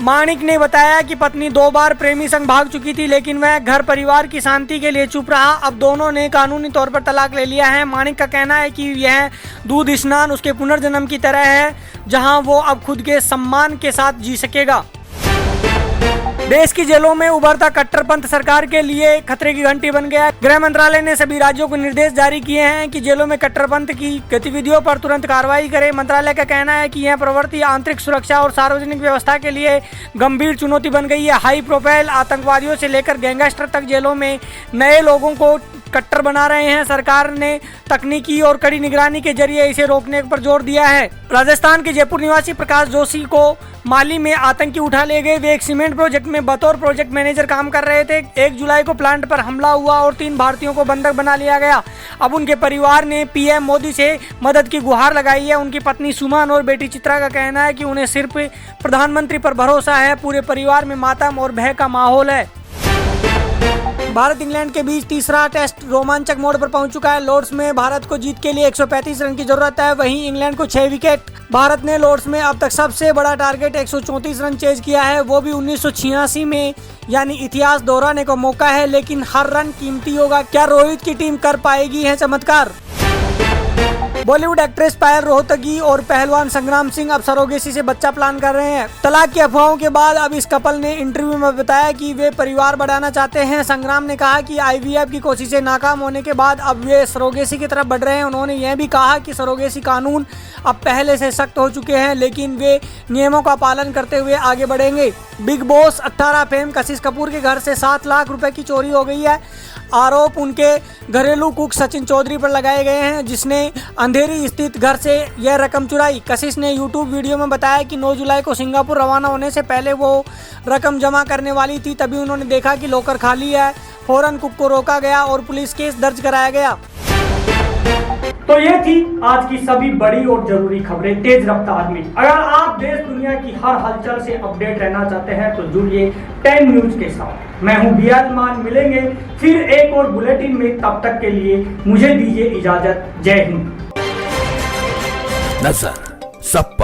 माणिक ने बताया कि पत्नी 2 बार प्रेमी संग भाग चुकी थी, लेकिन वह घर परिवार की शांति के लिए चुप रहा। अब दोनों ने कानूनी तौर पर तलाक ले लिया है। माणिक का कहना है कि यह दूध स्नान उसके पुनर्जन्म की तरह है, जहां वो अब खुद के सम्मान के साथ जी सकेगा। देश की जेलों में उभरता कट्टरपंथ सरकार के लिए खतरे की घंटी बन गया है। गृह मंत्रालय ने सभी राज्यों को निर्देश जारी किए हैं कि जेलों में कट्टरपंथ की गतिविधियों पर तुरंत कार्रवाई करें। मंत्रालय का कहना है कि यह प्रवृत्ति आंतरिक सुरक्षा और सार्वजनिक व्यवस्था के लिए गंभीर चुनौती बन गई है। हाई प्रोफाइल आतंकवादियों से लेकर गैंगस्टर तक जेलों में नए लोगों को कट्टर बना रहे हैं। सरकार ने तकनीकी और कड़ी निगरानी के जरिए इसे रोकने पर जोर दिया है। राजस्थान के जयपुर निवासी प्रकाश जोशी को माली में आतंकी उठा ले गए। वे एक सीमेंट प्रोजेक्ट में बतौर प्रोजेक्ट मैनेजर काम कर रहे थे। 1 जुलाई को प्लांट पर हमला हुआ और 3 भारतीयों को बंधक बना लिया गया। अब उनके परिवार ने पीएम मोदी से मदद की गुहार लगाई है। उनकी पत्नी सुमन और बेटी चित्रा का कहना है कि उन्हें सिर्फ प्रधानमंत्री पर भरोसा है। पूरे परिवार में मातम और भय का माहौल है। भारत इंग्लैंड के बीच तीसरा टेस्ट रोमांचक मोड़ पर पहुंच चुका है। लॉर्ड्स में भारत को जीत के लिए 135 रन की जरूरत है, वहीं इंग्लैंड को 6 विकेट। भारत ने लॉर्ड्स में अब तक सबसे बड़ा टारगेट 134 रन चेज किया है, वो भी 1986 में, यानी इतिहास दोहराने का मौका है, लेकिन हर रन कीमती होगा। क्या रोहित की टीम कर पाएगी है चमत्कार? बॉलीवुड एक्ट्रेस पायल रोहतगी और पहलवान संग्राम सिंह अब सरोगेसी से बच्चा प्लान कर रहे हैं। तलाक की अफवाहों के बाद अब इस कपल ने इंटरव्यू में बताया कि वे परिवार बढ़ाना चाहते हैं। संग्राम ने कहा कि आईवीएफ की कोशिशें नाकाम होने के बाद अब वे सरोगेसी की तरफ बढ़ रहे हैं। उन्होंने यह भी कहा कि सरोगेसी कानून अब पहले से सख्त हो चुके हैं, लेकिन वे नियमों का पालन करते हुए आगे बढ़ेंगे। बिग बॉस 18 फेम कशिश कपूर के घर से 7 लाख रुपए की चोरी हो गई है। आरोप उनके घरेलू कुक सचिन चौधरी पर लगाए गए हैं, जिसने अंधेरी स्थित घर से यह रकम चुराई। कशिश ने यूट्यूब वीडियो में बताया कि 9 जुलाई को सिंगापुर रवाना होने से पहले वो रकम जमा करने वाली थी। तभी उन्होंने देखा कि लॉकर खाली है। फौरन कुक को रोका गया और पुलिस केस दर्ज कराया गया। तो ये थी आज की सभी बड़ी और जरूरी खबरें तेज रफ्तार में। अगर आप देश दुनिया की हर हलचल से अपडेट रहना चाहते हैं तो जुड़िए 10 न्यूज के साथ। मैं हूं बियाजमान, मिलेंगे फिर एक और बुलेटिन में। तब तक के लिए मुझे दीजिए इजाजत। जय हिंद। नजर सब पर।